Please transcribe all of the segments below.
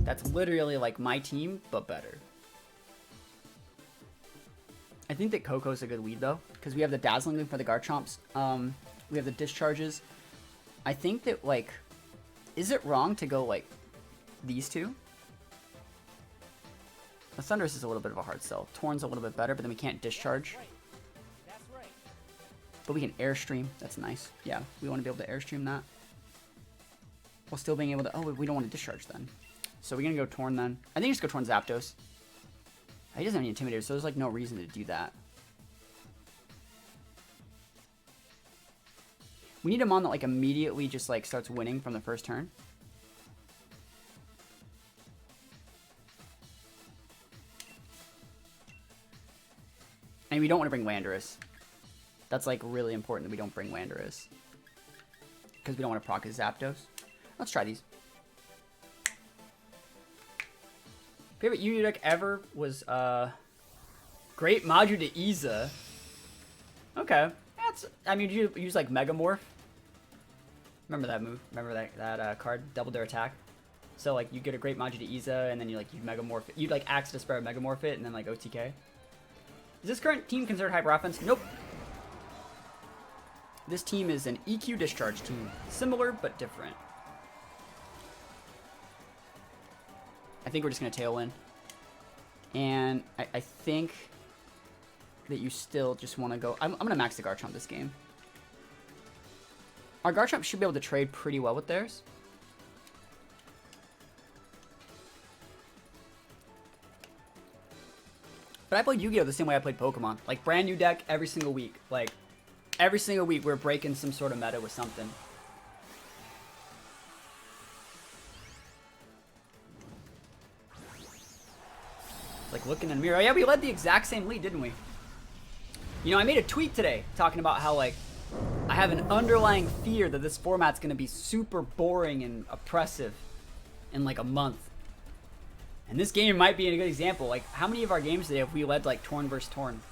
That's literally like my team, but better. I think that Coco's a good lead though, because we have the Dazzling Gleam for the Garchomps. We have the Discharges. I think that like, is it wrong to go like these two? The Thundurus is a little bit of a hard sell. Torn's a little bit better, but then we can't Discharge. But we can Airstream. That's nice. Yeah, we want to be able to Airstream that. While still being able to... Oh, we don't want to Discharge then. So we're going to go Torn then. I think just go Torn Zapdos. He doesn't have any Intimidators, so there's like no reason to do that. We need a mon that like immediately just like starts winning from the first turn. And we don't want to bring Landorus. That's like really important that we don't bring Landorus. Because we don't want to proc his Zapdos. Let's try these. Favorite Yu-Gi-Oh deck ever was Great Maju to Iza. Okay. That's, I mean, you use like Megamorph. Remember that move? Remember that card? Double their attack. So like you get a Great Maju to Iza and then you Megamorph it. You'd like Axe Despair Megamorph it and then like OTK. Is this current team considered hyper offense? Nope. This team is an EQ Discharge team. Similar, but different. I think we're just going to Tailwind. And I think that you still just want to go... I'm going to max the Garchomp this game. Our Garchomp should be able to trade pretty well with theirs. But I played Yu-Gi-Oh! The same way I played Pokemon. Like, brand new deck every single week. Like, every single week we're breaking some sort of meta with something. Like, looking in the mirror. Oh, yeah, we led the exact same lead, didn't we? You know, I made a tweet today talking about how, like, I have an underlying fear that this format's going to be super boring and oppressive in, like, a month. And this game might be a good example. Like, how many of our games today have we led, like, Torn versus Torn?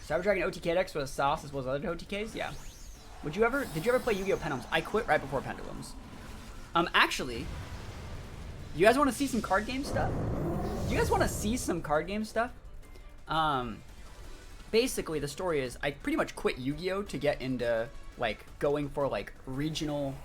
Cyber Dragon OTK decks with a sauce as well as other OTKs? Yeah. Did you ever play Yu-Gi-Oh! Pendulums? I quit right before Pendulums. Actually, you guys want to see some card game stuff? Basically, the story is I pretty much quit Yu-Gi-Oh! To get into, like, going for, like, regional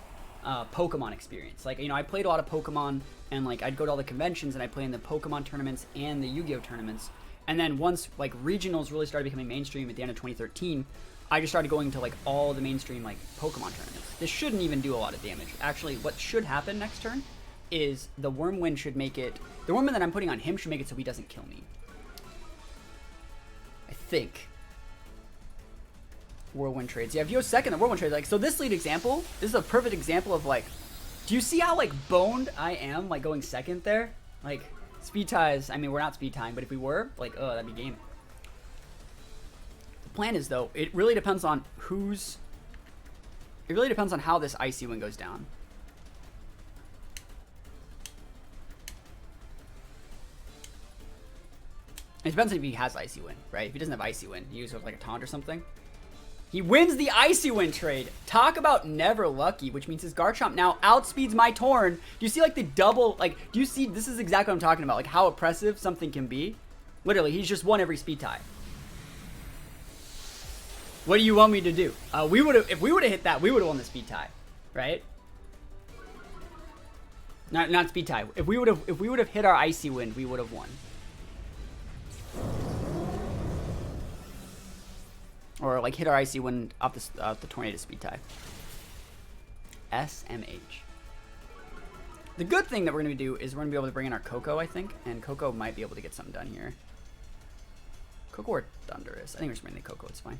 Pokemon experience. Like, you know, I played a lot of Pokemon, and, like, I'd go to all the conventions, and I'd play in the Pokemon tournaments and the Yu-Gi-Oh! Tournaments. And then once, like, regionals really started becoming mainstream at the end of 2013, I just started going to, like, all the mainstream, like, Pokemon tournaments. This shouldn't even do a lot of damage. Actually, what should happen next turn is the Wormwind should make it... The Wormwind that I'm putting on him should make it so he doesn't kill me. I think. Whirlwind trades. Yeah, if you go second, the Whirlwind trades. Like, so this lead example, this is a perfect example of, like... Do you see how, like, boned I am, like, going second there? Like, speed ties... I mean, we're not speed tying, but if we were, like, oh, that'd be game. The plan is, though, it really depends on who's... It really depends on how this Icy Wind goes down. It depends on if he has Icy Wind, right? If he doesn't have Icy Wind, he uses like a taunt or something. He wins the Icy Wind trade. Talk about never lucky, which means his Garchomp now outspeeds my Torn. Do you see like the double, like, do you see, this is exactly what I'm talking about, like how oppressive something can be. Literally, he's just won every speed tie. What do you want me to do? If we would have hit that, we would have won the speed tie, right? Not speed tie. If we would have hit our Icy Wind, we would have won. Or like hit our Icy Wind off the Tornado speed tie. SMH. The good thing that we're going to do is we're going to be able to bring in our Coco, I think. And Coco might be able to get something done here. Coco or Thundurus? I think we're just bringing the Coco. It's fine.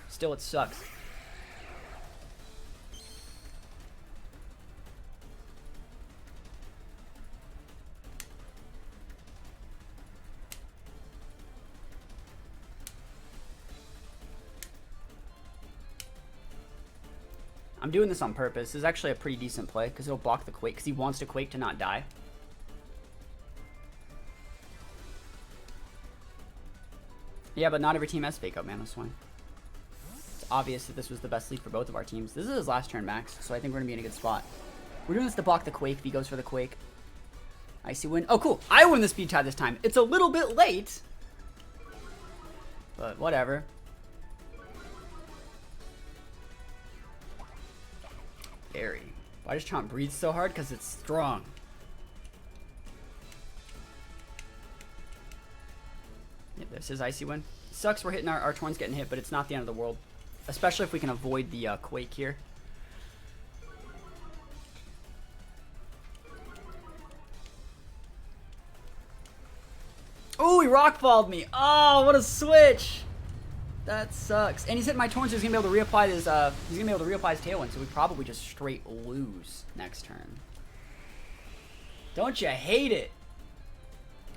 Still, it sucks. I'm doing this on purpose. This is actually a pretty decent play because it'll block the Quake because he wants to Quake to not die. Yeah, but not every team has Fake Out, man. That's fine. It's obvious that this was the best lead for both of our teams. This is his last turn max, so I think we're going to be in a good spot. We're doing this to block the Quake if he goes for the Quake. Icy win. Oh, cool. I win the speed tie this time. It's a little bit late, but whatever. Gary. Why does Chomp breathe so hard? Because it's strong. Yeah, this is Icy win. Sucks we're hitting our Torn's getting hit, but it's not the end of the world. Especially if we can avoid the Quake here. Oh, he rockfalled me. Oh, what a switch. That sucks. And he's hitting my Torn, so he's gonna be able to reapply his Tailwind, so we probably just straight lose next turn. Don't you hate it?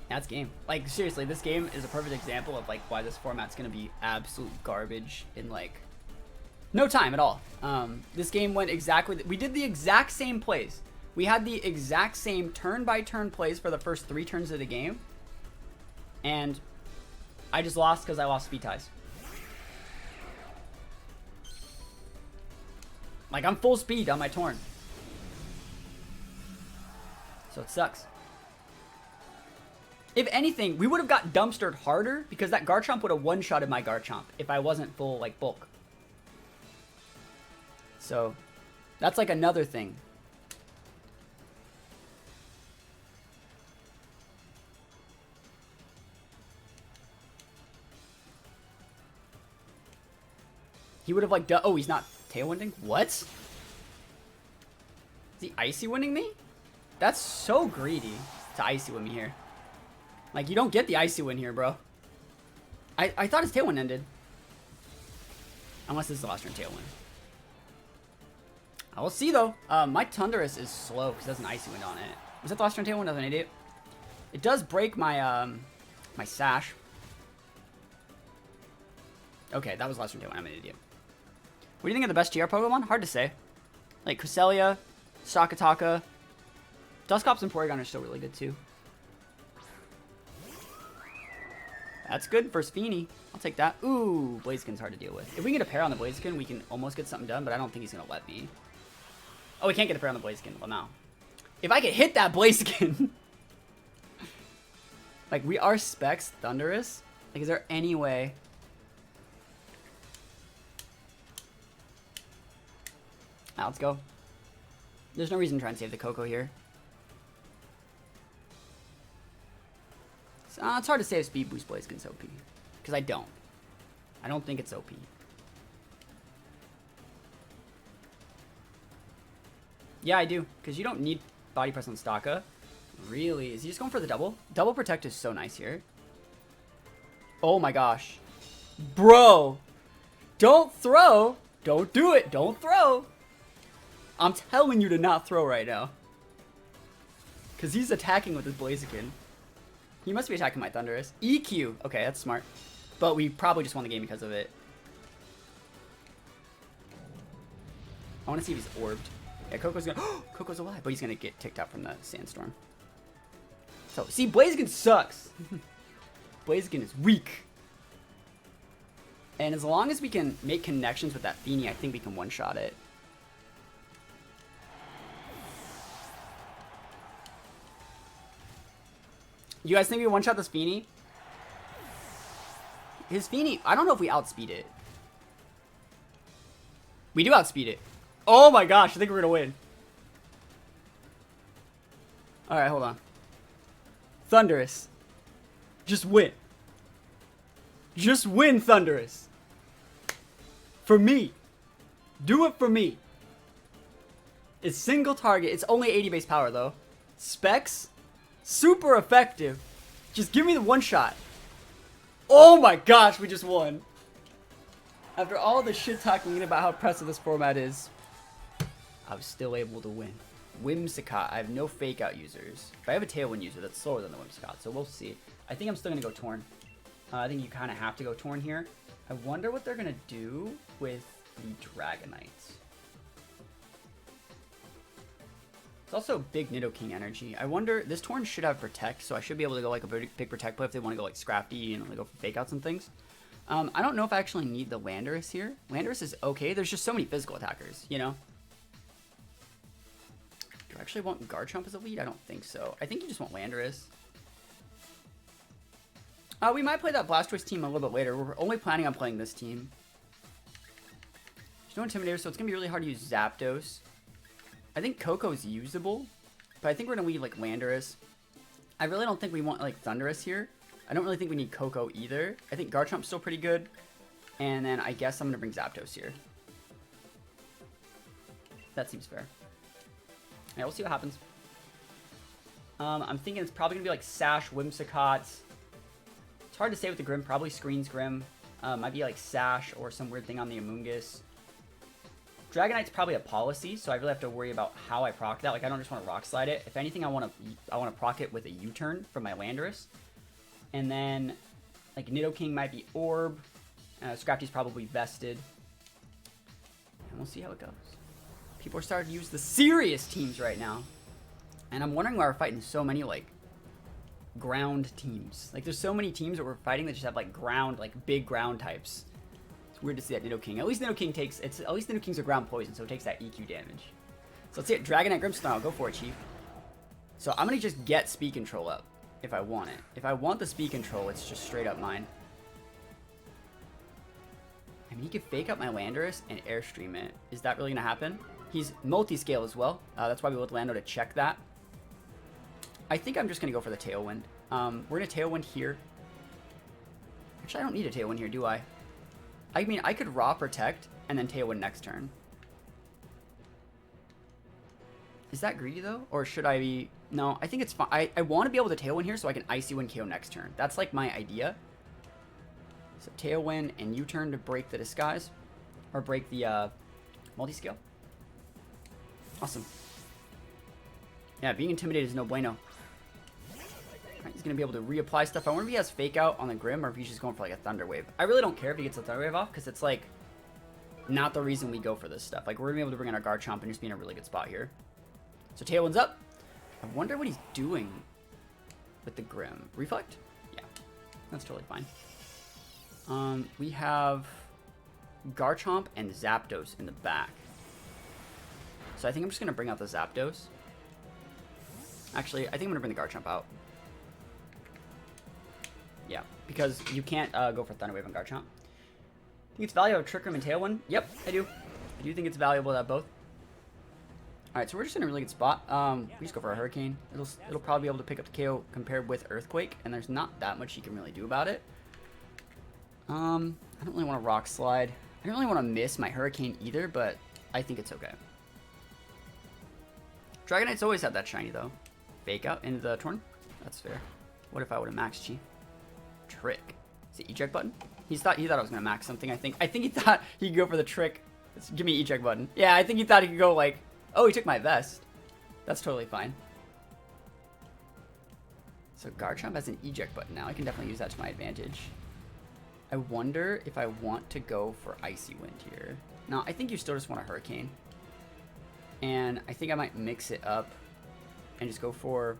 That's game. Like, seriously, this game is a perfect example of like why this format's gonna be absolute garbage in like no time at all. This game went exactly, we did the exact same plays. We had the exact same turn-by-turn plays for the first 3 turns of the game. And I just lost because I lost speed ties. Like, I'm full speed on my Torn. So it sucks. If anything, we would have got dumpstered harder because that Garchomp would have one-shotted my Garchomp if I wasn't full, like, bulk. So, that's like another thing. He would have like done. Oh, he's not tailwinding? What? Is he icy winning me? That's so greedy to icy win me here. Like, you don't get the icy win here, bro. I thought his tailwind ended. Unless this is the last turn tailwind. I will see though. My Tundra is slow because it has an icy wind on it. Was that the last turn tailwind? I was an idiot. It does break my my sash. Okay, that was the last turn tailwind. I'm an idiot. What do you think of the best GR Pokemon? Hard to say. Like Cresselia, Sakataka, Dusclops and Porygon are still really good too. That's good for Sphenie. I'll take that. Ooh, Blaziken's hard to deal with. If we can get a pair on the Blaziken, we can almost get something done, but I don't think he's going to let me. Oh, we can't get a pair on the Blaziken. Well, now. If I could hit that Blaziken. Like, we are Specs Thunderous. Like, is there any way? Now, let's go. There's no reason to try and save the Coco here. So, it's hard to say if Speed Boost Blaziken's OP. Because I don't. I don't think it's OP. Yeah, I do. Because you don't need Body Press on Staka. Really? Is he just going for the double? Double Protect is so nice here. Oh my gosh. Bro! Don't throw! Don't do it! Don't throw! I'm telling you to not throw right now. Because he's attacking with his Blaziken. He must be attacking my Thundurus. EQ. Okay, that's smart. But we probably just won the game because of it. I want to see if he's orbed. Yeah, Coco's gonna... Coco's alive, but he's gonna get ticked out from the Sandstorm. So, see, Blaziken sucks. Blaziken is weak. And as long as we can make connections with that Feeny, I think we can one-shot it. You guys think we one-shot this Feeny? His Feeny, I don't know if we outspeed it. We do outspeed it. Oh my gosh, I think we're gonna win. Alright, hold on. Thundurus. Just win. Just win, Thundurus. For me. Do it for me. It's single target. It's only 80 base power, though. Specs. Super effective. Just give me the one shot. Oh my gosh, we just won. After all the shit talking about how impressive this format is, I was still able to win. Whimsicott. I have no fake out users. If I have a Tailwind user, that's slower than the Whimsicott, so we'll see. I think I'm still going to go Torn. I think you kind of have to go Torn here. I wonder what they're going to do with the Dragonites. It's also big Nidoking energy. I wonder, this Torn should have Protect, so I should be able to go like a big Protect play if they want to go like Scrafty and like go for Fake Outs and things. I don't know if I actually need the Landorus here. Landorus is okay. There's just so many physical attackers, you know? Do I actually want Garchomp as a lead? I don't think so. I think you just want Landorus. We might play that Blastoise team a little bit later. We're only planning on playing this team. There's no Intimidator, so it's going to be really hard to use Zapdos. I think Coco's usable, but I think we're going to leave, like, Landorus. I really don't think we want, like, Thundurus here. I don't really think we need Coco either. I think Garchomp's still pretty good. And then I guess I'm going to bring Zapdos here. That seems fair. Yeah, we'll see what happens. I'm thinking it's probably going to be, like, Sash, Whimsicott. It's hard to say with the Grim. Probably Screens Grim. Might be, like, Sash or some weird thing on the Amoonguss. Dragonite's probably a policy, so I really have to worry about how I proc that. Like, I don't just want to Rock Slide it. If anything, I want to proc it with a U-turn from my Landorus. And then, like, Nidoking might be Orb. Scrafty's probably Vested. And we'll see how it goes. People are starting to use the serious teams right now. And I'm wondering why we're fighting so many, like, ground teams. Like, there's so many teams that we're fighting that just have, like, ground, like, big ground types. It's weird to see that Nidoking. At least Nidoking takes, at least Nidoking's a ground poison, so it takes that EQ damage. So let's see it. Dragonite Grimmsnarl. Go for it, Chief. So I'm going to just get Speed Control up if I want it. If I want the Speed Control, it's just straight up mine. I mean, he could fake up my Landorus and Airstream it. Is that really going to happen? He's multi-scale as well. That's why we let Lando to check that. I think I'm just going to go for the Tailwind. We're going to Tailwind here. Actually, I don't need a Tailwind here, do I? I mean, I could Raw Protect and then Tailwind next turn. Is that greedy, though? Or should I be... No, I think it's fine. I want to be able to Tailwind here so I can Icy Wind KO next turn. That's, like, my idea. So Tailwind and U-turn to break the Disguise. Or break the multi-scale. Awesome. Yeah, being intimidated is no bueno. Right, he's going to be able to reapply stuff. I wonder if he has Fake Out on the Grim or if he's just going for, like, a Thunder Wave. I really don't care if he gets a Thunder Wave off because it's, like, not the reason we go for this stuff. Like, we're going to be able to bring in our Garchomp and just be in a really good spot here. So Tailwind's up. I wonder what he's doing with the Grim. Reflect? Yeah, that's totally fine. We have Garchomp and Zapdos in the back. So I think I'm just going to bring out the Zapdos. Actually, I think I'm going to bring the Garchomp out. Yeah, because you can't go for Thunder Wave on Garchomp. Think it's valuable to Trick Room and Tailwind? Yep, I do. I do think it's valuable to have both. Alright, so we're just in a really good spot. We just go for a Hurricane. It'll probably be able to pick up the KO compared with Earthquake, and there's not that much you can really do about it. I don't really want to Rock Slide. I don't really want to miss my Hurricane either, but I think it's okay. Dragonite's always had that shiny, though. Fake Out into the Torn? That's fair. What if I would have maxed Chief? Trick. Is it eject button? He thought I was going to max something, I think. I think he thought he could go for the trick. Give me eject button. Yeah, I think he thought he could go like... Oh, he took my vest. That's totally fine. So Garchomp has an eject button now. I can definitely use that to my advantage. I wonder if I want to go for Icy Wind here. No, I think you still just want a Hurricane. And I think I might mix it up and just go for...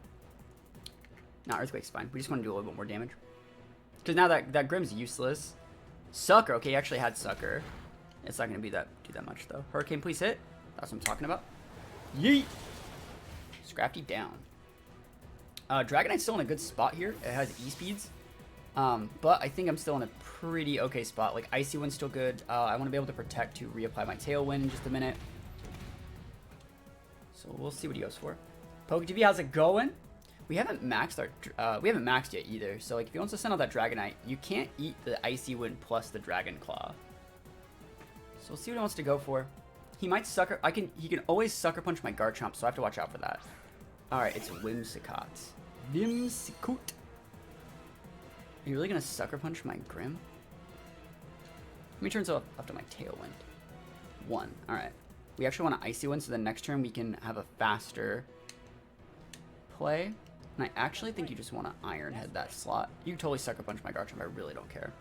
No, Earthquake's fine. We just want to do a little bit more damage. Because now that Grim's useless. Sucker. Okay, he actually had Sucker. It's not going to do that much, though. Hurricane, please hit. That's what I'm talking about. Yeet! Scrafty down. Dragonite's still in a good spot here. It has E-speeds. But I think I'm still in a pretty okay spot. Like, Icy Wind's still good. I want to be able to protect to reapply my Tailwind in just a minute. So we'll see what he goes for. PokeTV, how's it going? We haven't maxed yet either. So like, if he wants to send out that Dragonite, you can't eat the Icy Wind plus the Dragon Claw. So we'll see what he wants to go for. He might sucker. He can always sucker punch my Garchomp, so I have to watch out for that. All right, it's Whimsicott. Whimsicott. Are you really gonna sucker punch my Grim? How many turns after my Tailwind? 1. All right. We actually want to Icy Wind, so the next turn we can have a faster play. And I actually think you just want to Iron Head that slot. You can totally sucker punch my Garchomp. I really don't care.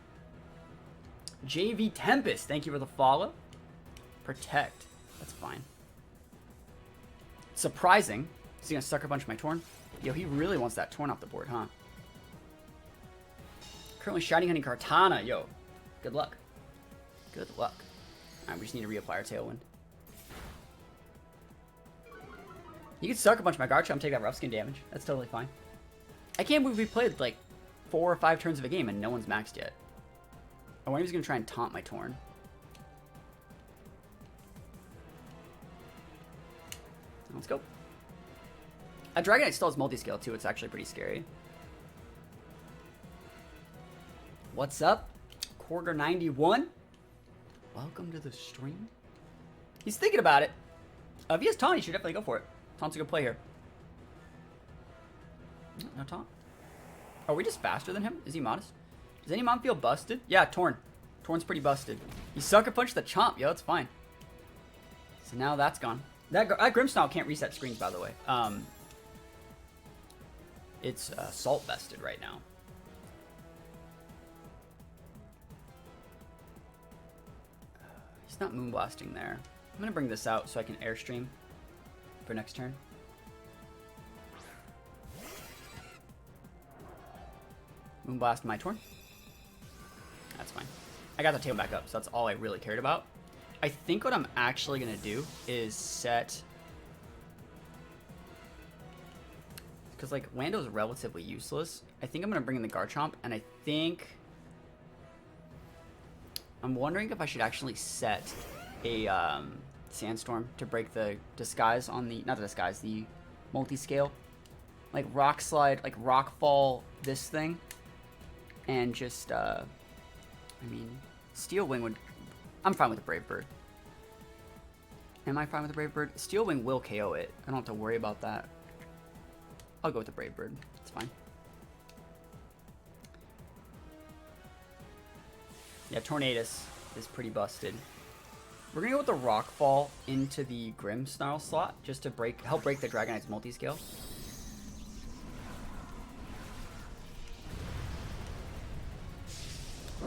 JV Tempest, thank you for the follow. Protect. That's fine. Surprising. Is he going to sucker punch my Torn? Yo, he really wants that Torn off the board, huh? Currently Shiny Hunting Kartana. Yo, Good luck. Good luck. Alright, we just need to reapply our Tailwind. You can suck a bunch of my Garchomp and take that rough skin damage. That's totally fine. I can't believe we played like 4 or 5 turns of a game and no one's maxed yet. I wonder if he's going to try and taunt my Torn. Let's go. A Dragonite still has multi-scale too. It's actually pretty scary. What's up? Corger91. Welcome to the stream. He's thinking about it. If he has taunt, he should definitely go for it. Taunt's a good play here. No taunt. Are we just faster than him? Is he modest? Does any mom feel busted? Yeah, Torn. Torn's pretty busted. He sucker punched the Chomp. Yo, it's fine. So now that's gone. That Grimmsnarl can't reset screens, by the way. It's salt vested right now. He's not moonblasting there. I'm gonna bring this out so I can airstream for next turn. Moonblast my Torn. That's fine. I got the tail back up, so that's all I really cared about. I think what I'm actually gonna do is set, because like Wando's relatively useless. I think I'm gonna bring in the Garchomp, and I think I'm wondering if I should actually set a Sandstorm to break the disguise on the, not the disguise, the multi-scale, like Rock Slide, like Rock Fall this thing, and just I mean Steel Wing would. I'm fine with the Brave Bird. Am I fine with the Brave Bird? Steel Wing will KO it. I don't have to worry about that. I'll go with the Brave Bird. It's fine. Yeah, Tornadus is pretty busted. We're gonna go with the Rock Fall into the Grimmsnarl slot just to help break the Dragonite's multi-scale.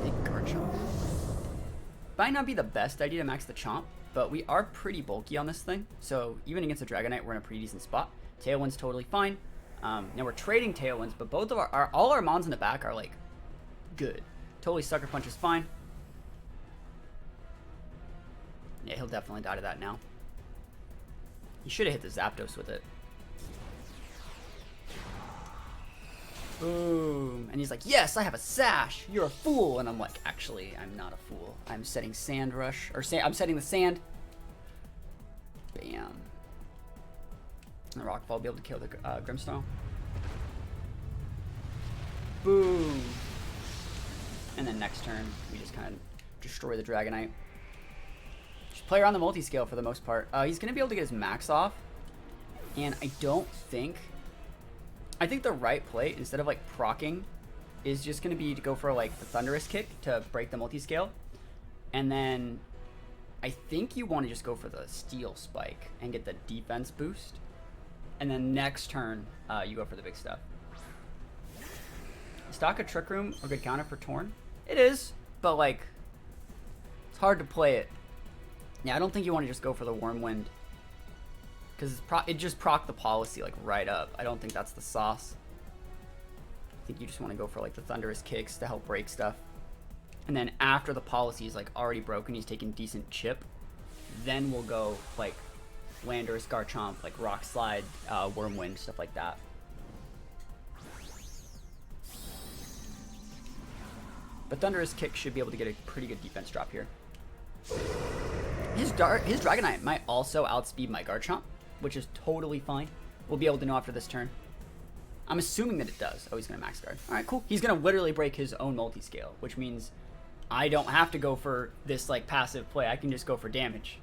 Big Garchomp. Might not be the best idea to max the Chomp, but we are pretty bulky on this thing, so even against a Dragonite, we're in a pretty decent spot. Tailwind's totally fine. Now we're trading Tailwinds, but both of all our Mons in the back are like good. Totally Sucker Punch is fine. Yeah, he'll definitely die to that now. He should have hit the Zapdos with it. Boom. And he's like, yes, I have a Sash. You're a fool. And I'm like, actually, I'm not a fool. I'm setting Sand Rush. Or I'm setting the Sand. Bam. And the Rock Fall will be able to kill the Grimmsnarl. Boom. And then next turn, we just kind of destroy the Dragonite. Just play around the multi-scale for the most part. He's going to be able to get his max off. And I think the right play, instead of like proccing, is just going to be to go for like the Thunderous Kick to break the multi-scale. And then I think you want to just go for the Steel Spike and get the defense boost. And then next turn, you go for the big stuff. Stock a Trick Room a good counter for Torn? It is, but like, it's hard to play it. Yeah, I don't think you want to just go for the Wormwind, because it just proc the policy like right up. I don't think that's the sauce. I think you just want to go for like the Thunderous Kicks to help break stuff. And then after the policy is like already broken, he's taking decent chip, then we'll go like Landorus, Garchomp, like Rock Slide, Wormwind, stuff like that. But Thunderous Kick should be able to get a pretty good defense drop here. His Dragonite might also outspeed my Garchomp, which is totally fine. We'll be able to know after this turn. I'm assuming that it does. Oh, he's going to max guard. All right, cool. He's going to literally break his own multi-scale, which means I don't have to go for this like passive play. I can just go for damage.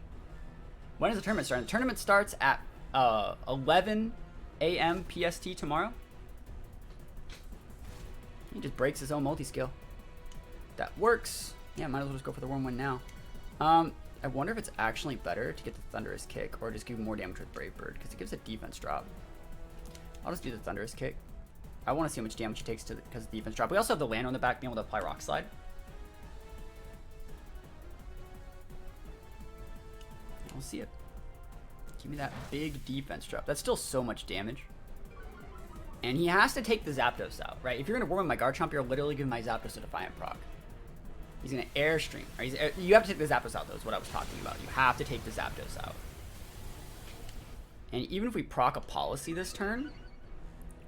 When does the tournament start? The tournament starts at 11 a.m. PST tomorrow. He just breaks his own multi-scale. That works. Yeah, might as well just go for the Wormwind now. I wonder if it's actually better to get the Thunderous Kick or just give more damage with Brave Bird, because it gives a defense drop. I'll just do the Thunderous Kick. I want to see how much damage it takes because of the defense drop. We also have the Lando in the back being able to apply Rock Slide. We'll see it. Give me that big defense drop. That's still so much damage. And he has to take the Zapdos out, right? If you're going to Worm my Garchomp, you're literally giving my Zapdos a Defiant proc. He's going to airstream. You have to take the Zapdos out, though, is what I was talking about. You have to take the Zapdos out. And even if we proc a policy this turn,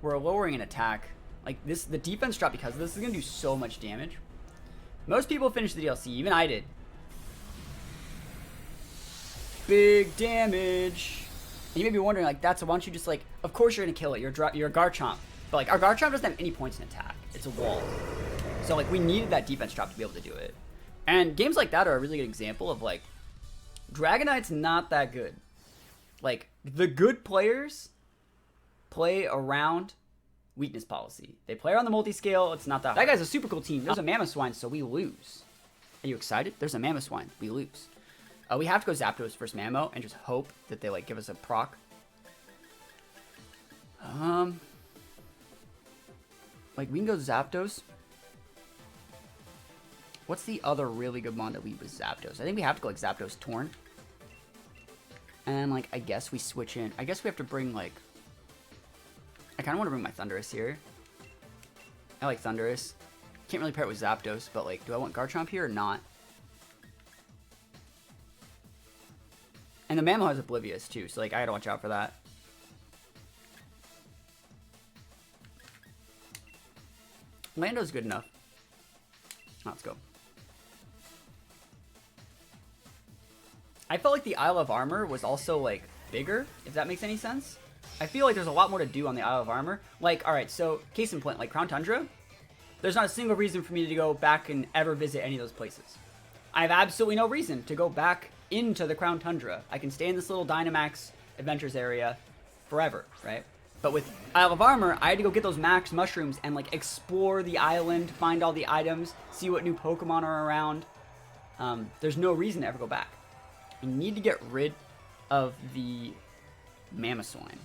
we're lowering an attack. Like, this, the defense drop because of this is going to do so much damage. Most people finish the DLC. Even I did. Big damage. And you may be wondering, like, why don't you just, like, of course you're going to kill it. You're a Garchomp. But, like, our Garchomp doesn't have any points in attack. It's a wall. So, like, we needed that defense drop to be able to do it. And games like that are a really good example of, like, Dragonite's not that good. Like, the good players play around weakness policy. They play around the multi-scale. It's not that hard. That guy's a super cool team. There's a Mamoswine, so we lose. Are you excited? There's a Mamoswine. We lose. We have to go Zapdos first Mamo and just hope that they, like, give us a proc. Like, we can go Zapdos. What's the other really good mon to lead with Zapdos? I think we have to go, like, Zapdos Torn. And, like, I guess we switch in. I guess we have to bring, like... I kind of want to bring my Thundurus here. I like Thundurus. Can't really pair it with Zapdos, but, like, do I want Garchomp here or not? And the Mammo has Oblivious, too, so, like, I gotta watch out for that. Lando's good enough. Let's go. I felt like the Isle of Armor was also, like, bigger, if that makes any sense. I feel like there's a lot more to do on the Isle of Armor. Like, alright, so, case in point, like, Crown Tundra, there's not a single reason for me to go back and ever visit any of those places. I have absolutely no reason to go back into the Crown Tundra. I can stay in this little Dynamax Adventures area forever, right? But with Isle of Armor, I had to go get those max mushrooms and, like, explore the island, find all the items, see what new Pokemon are around. There's no reason to ever go back. We need to get rid of the Mamoswine.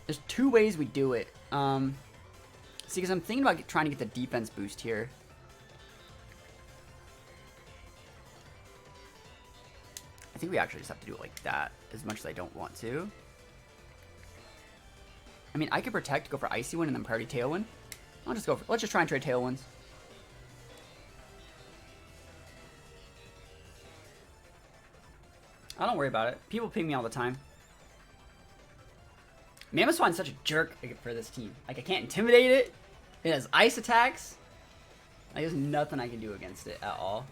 There's two ways we do it. See, because I'm thinking about trying to get the defense boost here. I think we actually just have to do it like that, as much as I don't want to. I mean, I could protect, go for Icy Wind, and then priority Tailwind. I'll just go for, let's just try and trade Tailwinds. I don't worry about it. People ping me all the time. Mamoswine's such a jerk for this team. Like, I can't intimidate it. It has ice attacks. Like, there's nothing I can do against it at all.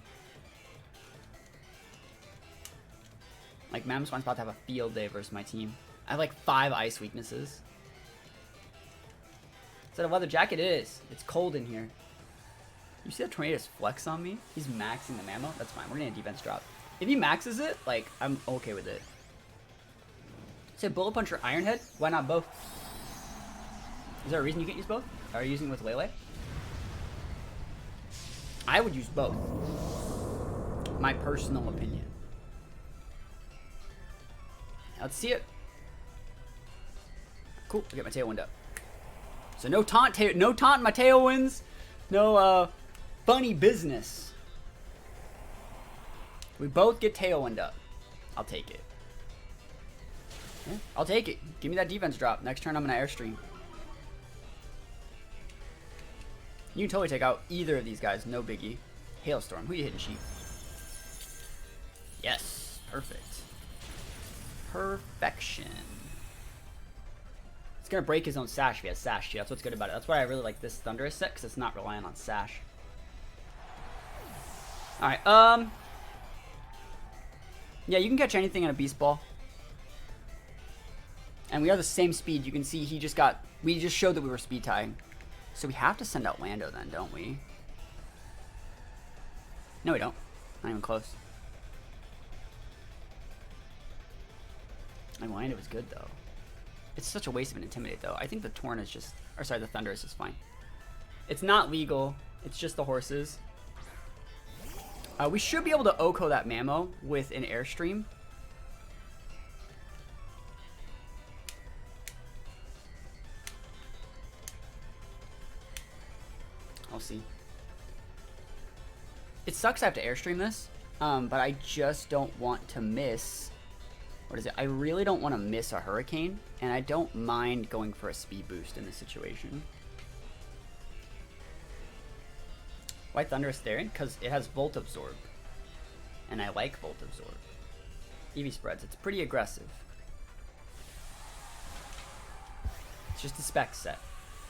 Like, Mamoswine's about to have a field day versus my team. I have, like, 5 ice weaknesses. Is that a leather jacket? It is. It's cold in here. You see that Tornado's flex on me? He's maxing the Mammo. That's fine. We're gonna defense drop. If he maxes it, like, I'm okay with it. Say Bullet Punch or Iron Head? Why not both? Is there a reason you can't use both? Are you using with Lele? I would use both. My personal opinion. Let's see it. Cool. I get my Tailwind up. So no taunt my Tailwinds. No funny business. We both get Tailwind up. I'll take it. Yeah, I'll take it. Give me that defense drop. Next turn I'm gonna Airstream. You can totally take out either of these guys. No biggie. Hailstorm. Who you hitting, Sheep? Yes. Perfect. Perfection. It's gonna break his own Sash if he has Sash too. That's what's good about it. That's why I really like this Thundurus set, because it's not reliant on Sash. Alright, yeah, you can catch anything in a Beast Ball. And we are the same speed. You can see we just showed that we were speed tying. So we have to send out Lando then, don't we? No, we don't. Not even close. And Lando was good though. It's such a waste of an Intimidate though. I think the Torn is just, or sorry, the Thundurus is fine. It's not legal. It's just the horses. We should be able to Oko that Mammo with an Airstream. I'll see. It sucks I have to Airstream this, but I just don't want to miss... What is it? I really don't want to miss a Hurricane, and I don't mind going for a speed boost in this situation. Why Thunder is Therian? Because it has Volt Absorb. And I like Volt Absorb. EV spreads. It's pretty aggressive. It's just a spec set.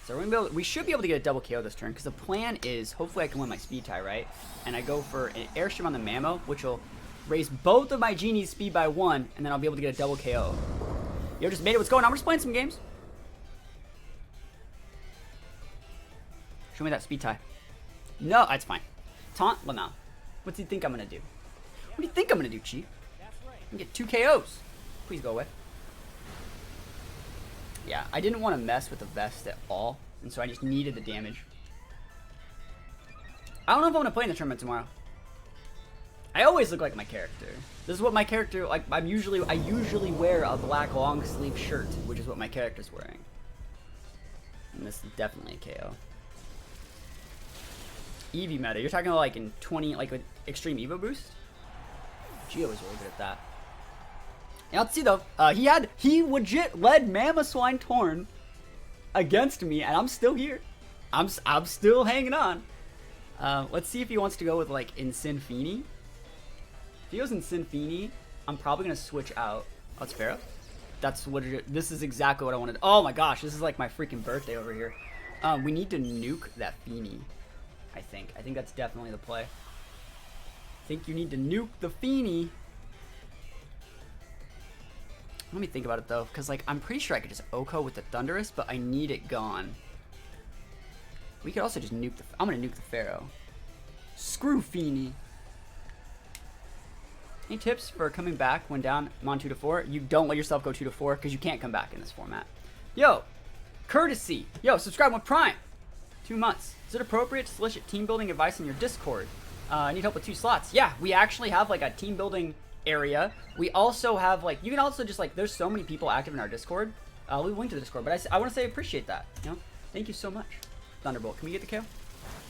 So we should be able to get a double KO this turn, because the plan is, hopefully I can win my speed tie, right? And I go for an airstream on the Mammo, which will raise both of my Genie's speed by 1, and then I'll be able to get a double KO. Yo, just made it. What's going on? I'm just playing some games. Show me that speed tie. No, it's fine. Taunt? Well, no. What do you think I'm going to do? What do you think I'm going to do, Chief? I'm going to get 2 KOs. Please go away. Yeah, I didn't want to mess with the vest at all, and so I just needed the damage. I don't know if I'm going to play in the tournament tomorrow. I always look like my character. This is what my character, like, I usually wear a black long sleeve shirt, which is what my character's wearing. And this is definitely a KO. Eevee meta. You're talking about like in 20, like with extreme Evo boost? Geo was really good at that. Yeah, let's see though. He legit led Mamoswine Torn against me, and I'm still here. I'm still hanging on. Let's see if he wants to go with like Insinfini. If he goes Insinfini, I'm probably gonna switch out. Oh, it's Pharaoh. That's what this is exactly what I wanted. Oh my gosh, this is like my freaking birthday over here. We need to nuke that Feeny. I think that's definitely the play. I think you need to nuke the Feeny. Let me think about it though, because like I'm pretty sure I could just Oko with the Thunderous, but I need it gone. We could also just nuke the. I'm gonna nuke the Pharaoh. Screw Feeny. Any tips for coming back when down on 2-4? You don't let yourself go 2-4 because you can't come back in this format. Yo, courtesy. Yo, subscribe with Prime. 2 months. Is it appropriate to solicit team building advice in your Discord? I need help with 2 slots. Yeah, we actually have like a team building area. We also have like, you can also just like, there's so many people active in our Discord. We link to the Discord, but I want to say I appreciate that. You know, thank you so much. Thunderbolt, can we get the KO?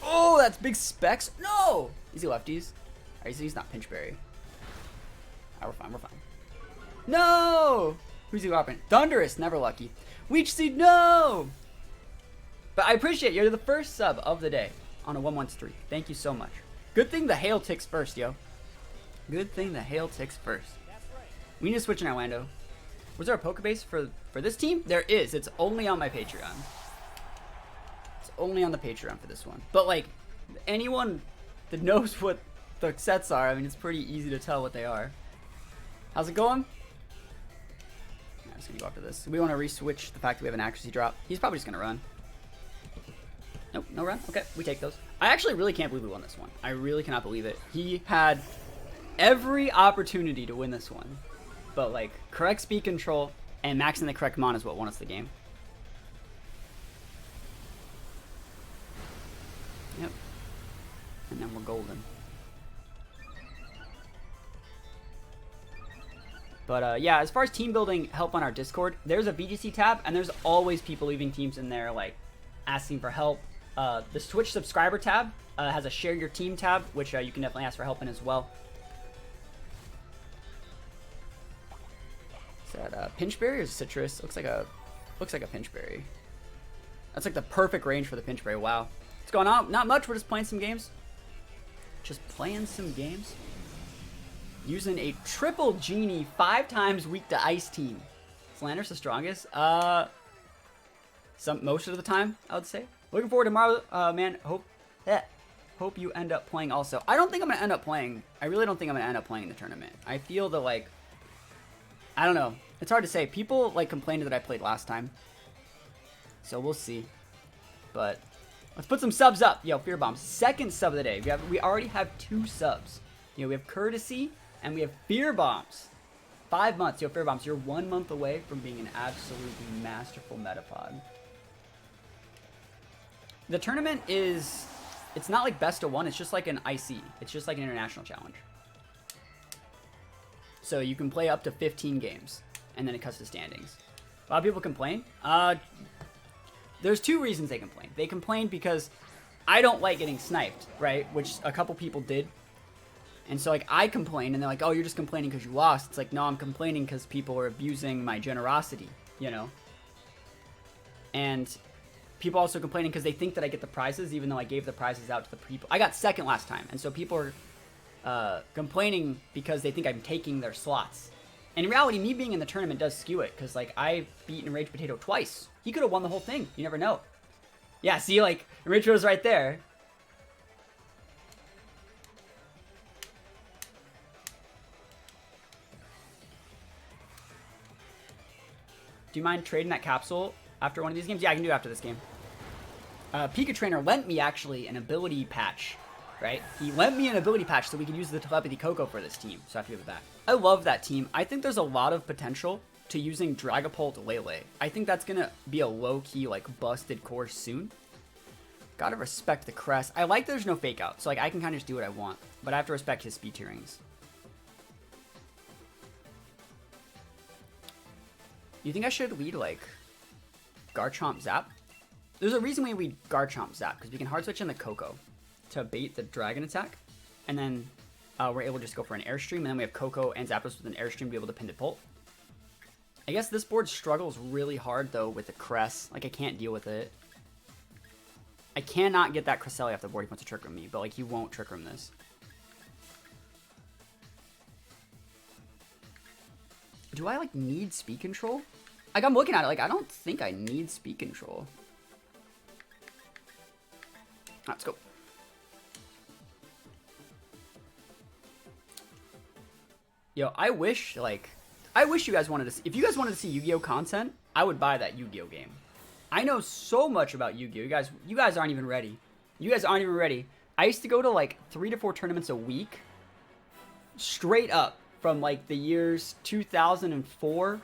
Oh, that's big specs. No, easy lefties. Alright, he's not Pinchberry. We're fine, we're fine. No! Who's he dropping? Thunderous, never lucky. Weech Seed, no! But I appreciate you're the first sub of the day on a 1-1 streak. Thank you so much. Good thing the hail ticks first, yo. Good thing the hail ticks first. We need to switch in Orlando. Was there a Pokebase for this team? There is. It's only on my Patreon. It's only on the Patreon for this one. But like, anyone that knows what the sets are, I mean, it's pretty easy to tell what they are. How's it going? I'm just gonna go after this. We want to re-switch the fact that we have an accuracy drop. He's probably just gonna run. Nope, no run. Okay, we take those. I actually really can't believe we won this one. I really cannot believe it. He had every opportunity to win this one, but like correct speed control and maxing the correct mon is what won us the game. Yep. And then we're golden. But yeah, as far as team building help on our Discord, there's a VGC tab, and there's always people leaving teams in there, like asking for help. The Twitch subscriber tab has a share your team tab, which you can definitely ask for help in as well. Is that Pinchberry or Citrus? Looks like a Pinchberry. That's like the perfect range for the Pinchberry. Wow. What's going on? Not much. We're just playing some games. Just playing some games. Using a triple Genie 5 times weak to Ice team. Slander's the strongest. Most of the time, I would say. Looking forward to tomorrow, man. Hope you end up playing also. I don't think I'm gonna end up playing. I really don't think I'm gonna end up playing in the tournament. I feel that like, I don't know. It's hard to say. People like complained that I played last time, so we'll see. But let's put some subs up. Yo, Fear Bombs, 2nd sub of the day. We already have 2 subs. You know, we have Courtesy. And we have Fear Bombs. 5 months. Yo, Fear Bombs, you're 1 month away from being an absolutely masterful Metapod. The tournament is, it's not like best of 1. It's just like an IC. It's just like an international challenge. So you can play up to 15 games. And then it cuts to standings. A lot of people complain. There's 2 reasons they complain. They complain because I don't like getting sniped, right? Which a couple people did. And so, like, I complain, and they're like, oh, you're just complaining because you lost. It's like, no, I'm complaining because people are abusing my generosity, you know? And people also complaining because they think that I get the prizes, even though I gave the prizes out to the people. I got second last time, and so people are complaining because they think I'm taking their slots. And in reality, me being in the tournament does skew it, because like I've beaten Rage Potato twice. He could have won the whole thing. You never know. Yeah, see, like Richo's right there. Do you mind trading that capsule after one of these games? Yeah, I can do it after this game. Pika Trainer lent me actually an ability patch, right? He lent me an ability patch so we could use the Telepathy Coco for this team, so I have to give it back. I love that team. I think there's a lot of potential to using Dragapult Lele. I think that's gonna be a low-key, like, busted course soon. Gotta respect the crest. I like there's no fake out, so like I can kind of just do what I want, but I have to respect his speed tierings. You think I should lead like Garchomp Zap? There's a reason we lead Garchomp Zap, because we can hard switch in the Coco to bait the dragon attack, and then we're able to just go for an Airstream, and then we have Coco and Zapdos with an Airstream to be able to pin the Pult. I guess this board struggles really hard though with the Cress. Like I can't deal with it. I cannot get that Cresselia off the board. He wants to Trick Room me, but like he won't Trick Room this. Do I like need speed control? Like I'm looking at it, like I don't think I need speed control. Let's go. Yo, I wish you guys wanted to see, if you guys wanted to see Yu-Gi-Oh content, I would buy that Yu-Gi-Oh game. I know so much about Yu-Gi-Oh. You guys aren't even ready. You guys aren't even ready. I used to go to like 3 to 4 tournaments a week, straight up from like the years 2004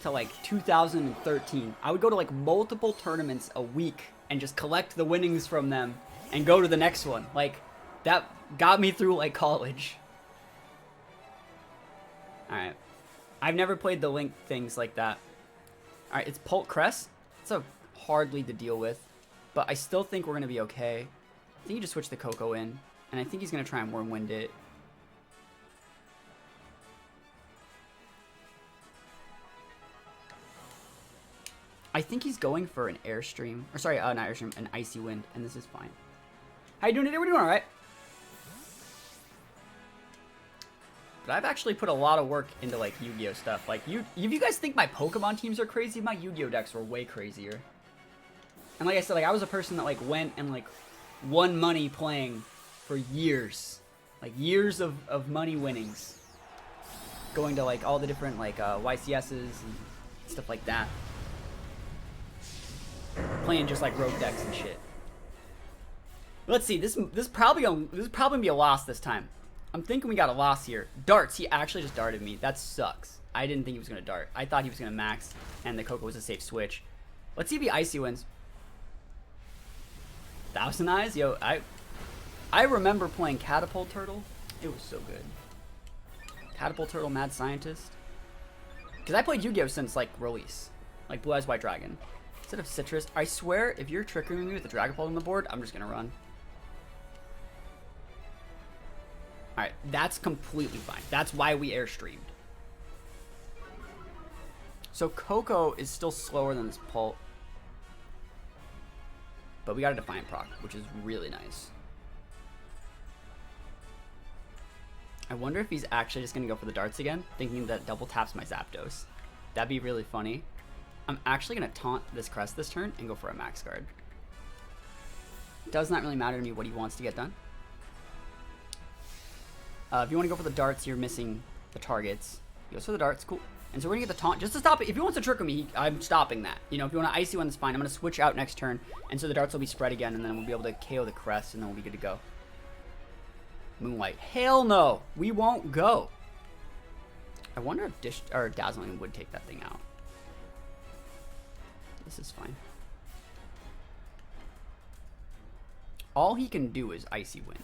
to like 2013. I would go to like multiple tournaments a week and just collect the winnings from them and go to the next one. Like that got me through like college. All right. I've never played the Link things like that. All right, it's Pult Crest. It's a hard lead to deal with, but I still think we're going to be okay. I think you just switch the Coco in, and I think he's going to try and Wormwind it. I think he's going for an Airstream, or sorry, not Airstream, an Icy Wind, and this is fine. How you doing today? We're doing all right. But I've actually put a lot of work into like Yu-Gi-Oh stuff. Like if you guys think my Pokemon teams are crazy, my Yu-Gi-Oh decks were way crazier. And like I said, like I was a person that like went and like won money playing for years. Like years of money winnings. Going to like all the different like YCSs and stuff like that. Playing just like rogue decks and shit. Let's see, this probably gonna be a loss this time. I'm thinking we got a loss here. Darts, he actually just darted me. That sucks. I didn't think he was gonna dart. I thought he was gonna max, and the Coco was a safe switch. Let's see if he Icy wins. 1000 Eyes? Yo, I remember playing Catapult Turtle. It was so good. Catapult Turtle, Mad Scientist. Because I played Yu-Gi-Oh since like release. Like Blue Eyes White Dragon. Instead of Citrus, I swear if you're tricking me with the Dragapult on the board, I'm just gonna run. Alright, that's completely fine. That's why we Airstreamed. So Coco is still slower than this Pult. But we got a Defiant proc, which is really nice. I wonder if he's actually just going to go for the darts again, thinking that double taps my Zapdos. That'd be really funny. I'm actually going to taunt this Crest this turn and go for a Max Guard. Does not really matter to me what he wants to get done. If you want to go for the darts, you're missing the targets. He goes for the darts, cool. And so we're going to get the taunt just to stop it. If he wants to trick me, I'm stopping that. You know, if you want to Icy one, that's fine. I'm going to switch out next turn. And so the darts will be spread again, and then we'll be able to KO the Crest, and then we'll be good to go. Moonlight. Hell no. We won't go. I wonder if Dazzling would take that thing out. This is fine. All he can do is Icy Wind.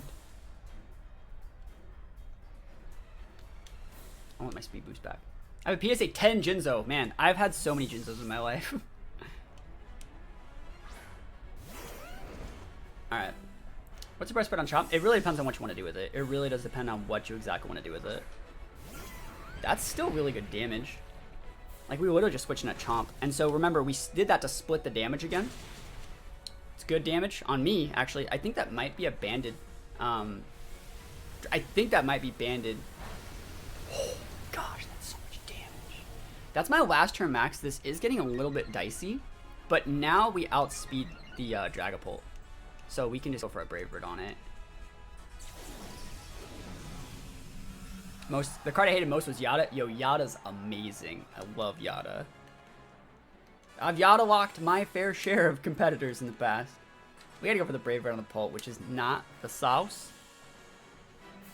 I want my speed boost back. I have a PSA 10 Jinzo. Man, I've had so many Jinzos in my life. Alright. What's the price spread on Chomp? It really depends on what you want to do with it. It really does depend on what you exactly want to do with it. That's still really good damage. Like, we would have just switched in a Chomp. And so, remember, we did that to split the damage again. It's good damage on me, actually. I think that might be a banded. I think that might be banded. Oh, gosh, that's so much damage. That's my last turn max. This is getting a little bit dicey, but now we outspeed the Dragapult. So we can just go for a Brave Bird on it. The card I hated most was Yada. Yo, Yada's amazing. I love Yada. I've Yada locked my fair share of competitors in the past. We gotta go for the Brave Bird on the Pult, which is not the sauce.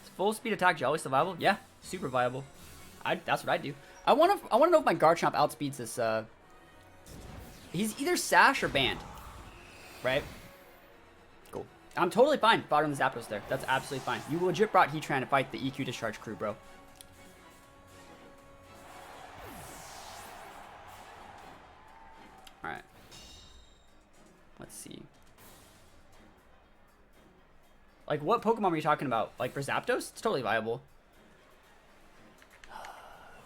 It's full speed attack Jolly still viable? Yeah, super viable. That's what I do. I wanna know if my Garchomp outspeeds this. He's either Sash or Banned, right? Cool. I'm totally fine following the Zapdos there. That's absolutely fine. You legit brought Heatran to fight the EQ Discharge crew, bro. Alright. Let's see. Like, what Pokemon were you talking about? Like, for Zapdos? It's totally viable.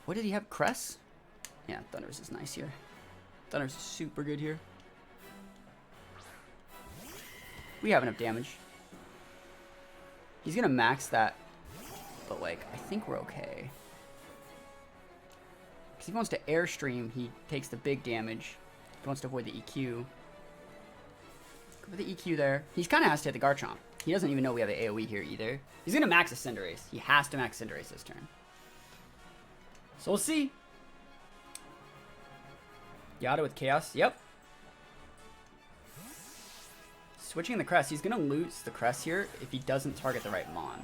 What did he have? Cress? Yeah, Thundurus is nice here. Thundurus is super good here. We have enough damage. He's gonna max that, but like, I think we're okay. Because if he wants to Airstream, he takes the big damage. If he wants to avoid the EQ. Go for the EQ there. He kind of has to hit the Garchomp. He doesn't even know we have an AoE here either. He's gonna max a Cinderace. He has to max Cinderace this turn. So we'll see. Yada with Chaos. Yep. Switching the Crest. He's going to lose the Crest here if he doesn't target the right Mon.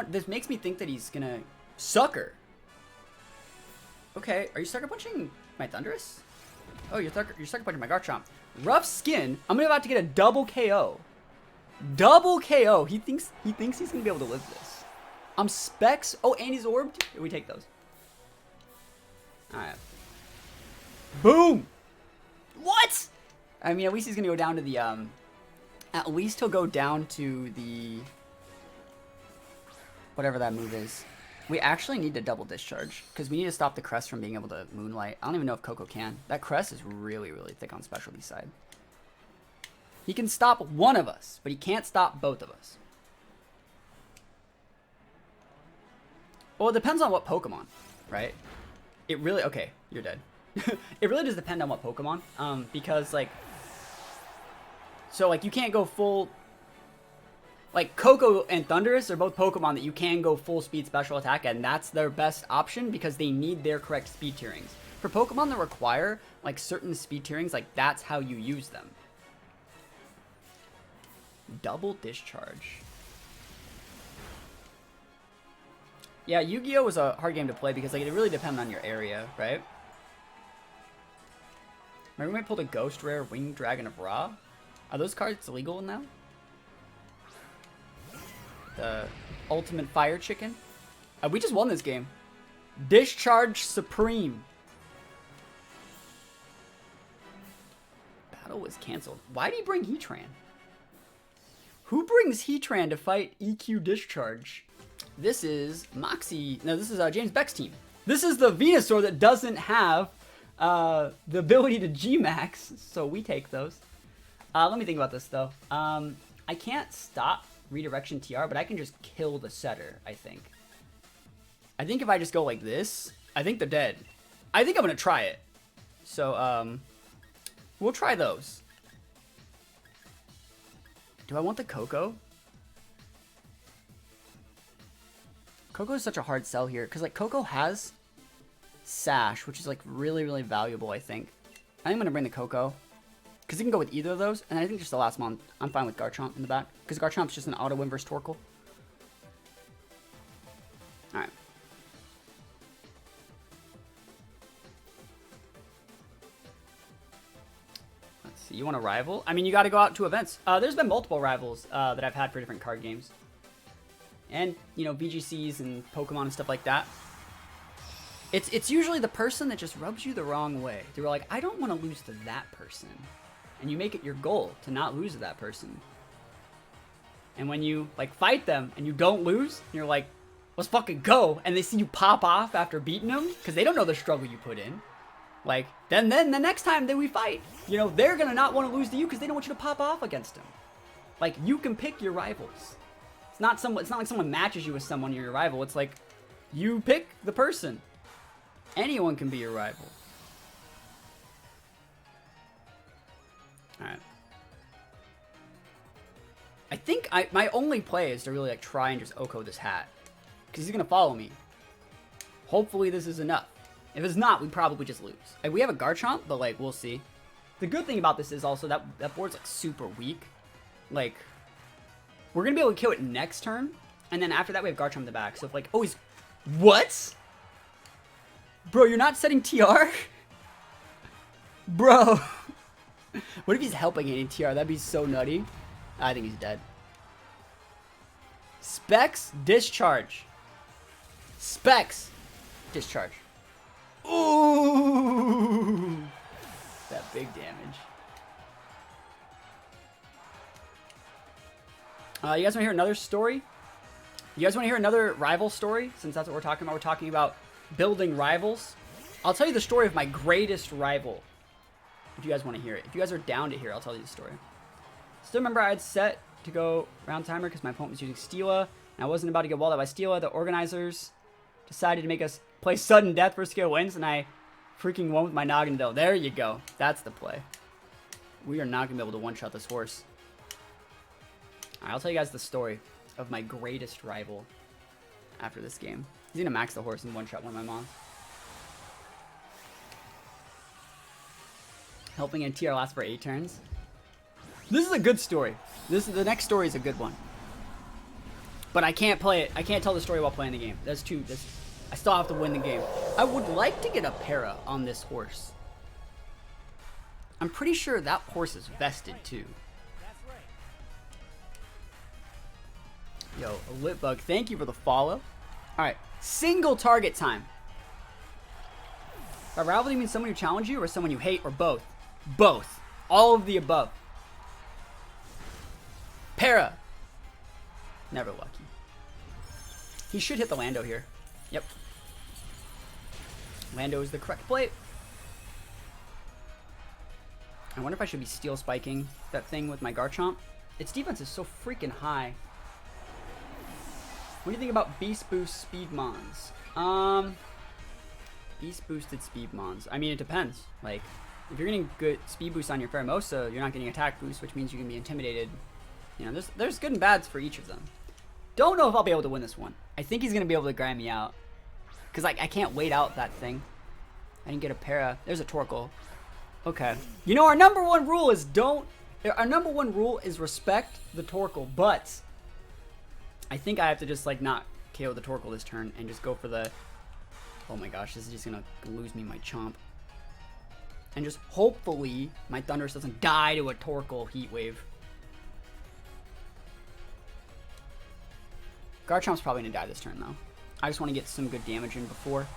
This makes me think that he's going to Sucker. Okay. Are you Sucker Punching my Thundurus? Oh, you're Sucker Punching my Garchomp. Rough Skin. I'm about to get a double KO. Double KO. He thinks he's going to be able to live this. I'm Specs. Oh, and he's Orbed. We take those. Alright. Boom! What? I mean, at least he's gonna go down to the, at least he'll go down to the, whatever that move is. We actually need to double discharge, because we need to stop the Crest from being able to Moonlight. I don't even know if Coco can. That Crest is really, really thick on specialty side. He can stop one of us, but he can't stop both of us. Well, it depends on what Pokemon, right? It really, okay, you're dead. It really does depend on what Pokemon, because, like, so, like, you can't go full, like, Coco and Thundurus are both Pokemon that you can go full speed special attack, and that's their best option because they need their correct speed tierings. For Pokemon that require, like, certain speed tierings, like, that's how you use them. Double discharge. Yeah, Yu-Gi-Oh! Was a hard game to play because, like, it really depends on your area, right? My roommate pulled a Ghost Rare Winged Dragon of Ra. Are those cards illegal now? The Ultimate Fire Chicken. We just won this game. Discharge Supreme. Battle was canceled. Why did he bring Heatran? Who brings Heatran to fight EQ Discharge? This is Moxie. No, this is James Beck's team. This is the Venusaur that doesn't have the ability to G-Max, so we take those. Let me think about this, though. I can't stop Redirection TR, but I can just kill the setter, I think. I think if I just go like this, I think they're dead. I think I'm going to try it. So, we'll try those. Do I want the Coco? Coco is such a hard sell here, because, like, Coco has Sash, which is, like, really, really valuable, I think. I think I'm going to bring the Coco, because it can go with either of those, and I think just the last one, I'm fine with Garchomp in the back, because Garchomp's just an auto-win versus Torkoal. Alright. Let's see, you want a rival? I mean, you got to go out to events. There's been multiple rivals that I've had for different card games. And, you know, VGCs and Pokemon and stuff like that. It's usually the person that just rubs you the wrong way. They're like, I don't want to lose to that person. And you make it your goal to not lose to that person. And when you, like, fight them and you don't lose, you're like, let's fucking go. And they see you pop off after beating them because they don't know the struggle you put in. Like, then the next time that we fight, you know, they're gonna not want to lose to you because they don't want you to pop off against them. Like, you can pick your rivals. It's not like someone matches you with someone you're your rival. It's like, you pick the person. Anyone can be your rival. Alright. I think my only play is to really like try and just Oko this hat. Because he's gonna follow me. Hopefully this is enough. If it's not, we probably just lose. Like, we have a Garchomp, but like, we'll see. The good thing about this is also that board's like super weak. Like, we're gonna be able to kill it next turn. And then after that, we have Garchomp in the back. So if like, oh, he's... What? Bro, you're not setting TR? Bro. What if he's helping any TR? That'd be so nutty. I think he's dead. Specs, discharge. Specs, discharge. Ooh. That big damage. You guys want to hear another story? You guys want to hear another rival story? Since that's what we're talking about. We're talking about building rivals. I'll tell you the story of my greatest rival. If you guys want to hear it. If you guys are down to hear it, I'll tell you the story. Still remember I had set to go round timer because my opponent was using Steela. And I wasn't about to get walled out by Steela. The organizers decided to make us play sudden death for skill wins. And I freaking won with my noggin though. There you go. That's the play. We are not going to be able to one-shot this horse. Alright, I'll tell you guys the story of my greatest rival after this game. He's going to max the horse and one-shot one of my mom. Helping in TR last for 8 turns. This is a good story. The next story is a good one. But I can't play it. I can't tell the story while playing the game. I still have to win the game. I would like to get a para on this horse. I'm pretty sure that horse is vested too. Yo, a lit bug. Thank you for the follow. Alright. Single target time. By rival, do you mean someone who challenge you or someone you hate or both? Both. All of the above. Para. Never lucky. He should hit the Lando here. Yep. Lando is the correct play. I wonder if I should be steel spiking that thing with my Garchomp. Its defense is so freaking high. What do you think about Beast Boost Speed Mons? Beast Boosted Speed Mons. I mean, it depends. Like, if you're getting good speed boost on your Pheromosa, you're not getting attack boost, which means you can be intimidated. You know, there's good and bads for each of them. Don't know if I'll be able to win this one. I think he's going to be able to grind me out. Because, like, I can't wait out that thing. I didn't get a para. There's a Torkoal. Okay. You know, our number one rule is respect the Torkoal, but I think I have to just, like, not KO the Torkoal this turn and just go for the... Oh my gosh, this is just going to lose me my Chomp. And just hopefully my Thundurus doesn't die to a Torkoal Heat Wave. Garchomp's probably going to die this turn, though. I just want to get some good damage in before.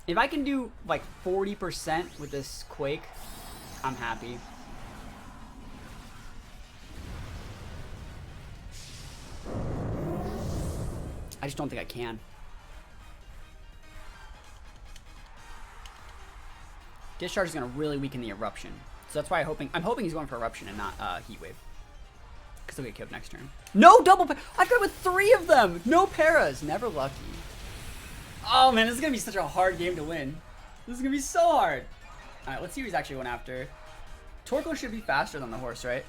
If I can do, like, 40% with this Quake, I'm happy. I just don't think I can. Discharge is going to really weaken the Eruption. So that's why I'm hoping he's going for Eruption and not Heat Wave. Because he'll get killed next turn. No double para! I've got with 3 of them! No paras! Never lucky. Oh man, this is going to be such a hard game to win. This is going to be so hard. Alright, let's see who he's actually going after. Torkoal should be faster than the horse, right?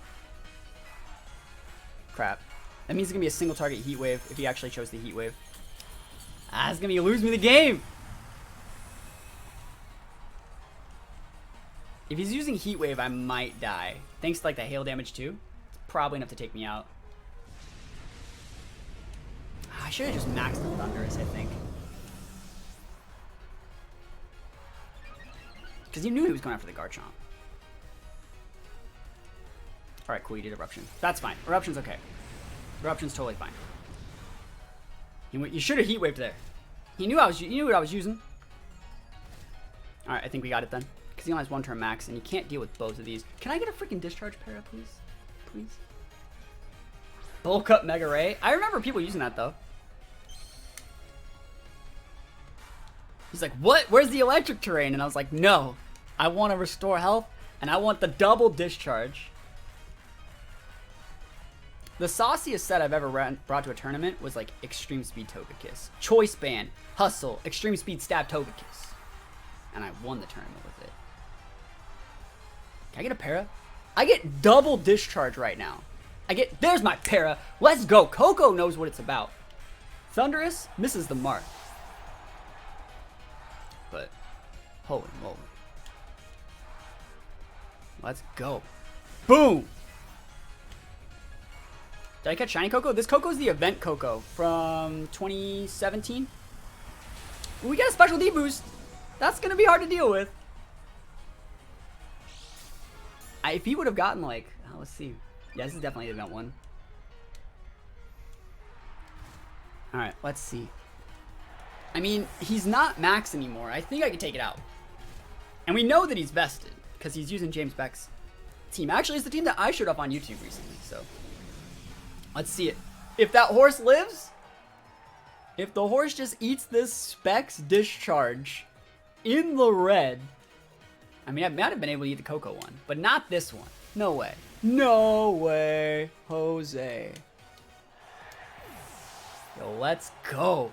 Crap. That means it's going to be a single target Heat Wave if he actually chose the Heat Wave. Ah, it's going to lose me the game! If he's using Heat Wave, I might die. Thanks to, like, the hail damage too. It's probably enough to take me out. I should have just maxed the Thundurus, I think. Because he knew he was going after the Garchomp. Alright, cool, he did Eruption. That's fine. Eruption's okay. Eruption's totally fine. You should have Heat Waved there. He knew what I was using. Alright, I think we got it then. Because he only has 1 turn max, and you can't deal with both of these. Can I get a freaking Discharge para, please? Please? Bulk Up Mega Ray. I remember people using that, though. He's like, what? Where's the electric terrain? And I was like, no. I want to restore health, and I want the double discharge. The sauciest set I've ever brought to a tournament was like Extreme Speed Togekiss, Choice Band, Hustle, Extreme Speed Stab Togekiss. And I won the tournament with it. Can I get a para? I get double discharge right now. There's my para. Let's go. Coco knows what it's about. Thunderous misses the mark. But, holy moly. Let's go. Boom! Did I catch Shiny Coco? This Coco's the event Coco from 2017. We got a special D boost. That's going to be hard to deal with. If he would have gotten like, let's see. Yeah, this is definitely the event one. Alright, let's see. I mean, he's not max anymore. I think I can take it out. And we know that he's vested because he's using James Beck's team. Actually, it's the team that I showed up on YouTube recently, so let's see it. If that horse lives, if the horse just eats this Specs discharge in the red, I mean, I might have been able to eat the Coco one, but not this one. No way. No way, Jose. Yo, let's go.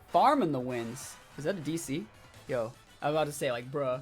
Farming the wins. Is that a DC? Yo, I was about to say, like, bruh.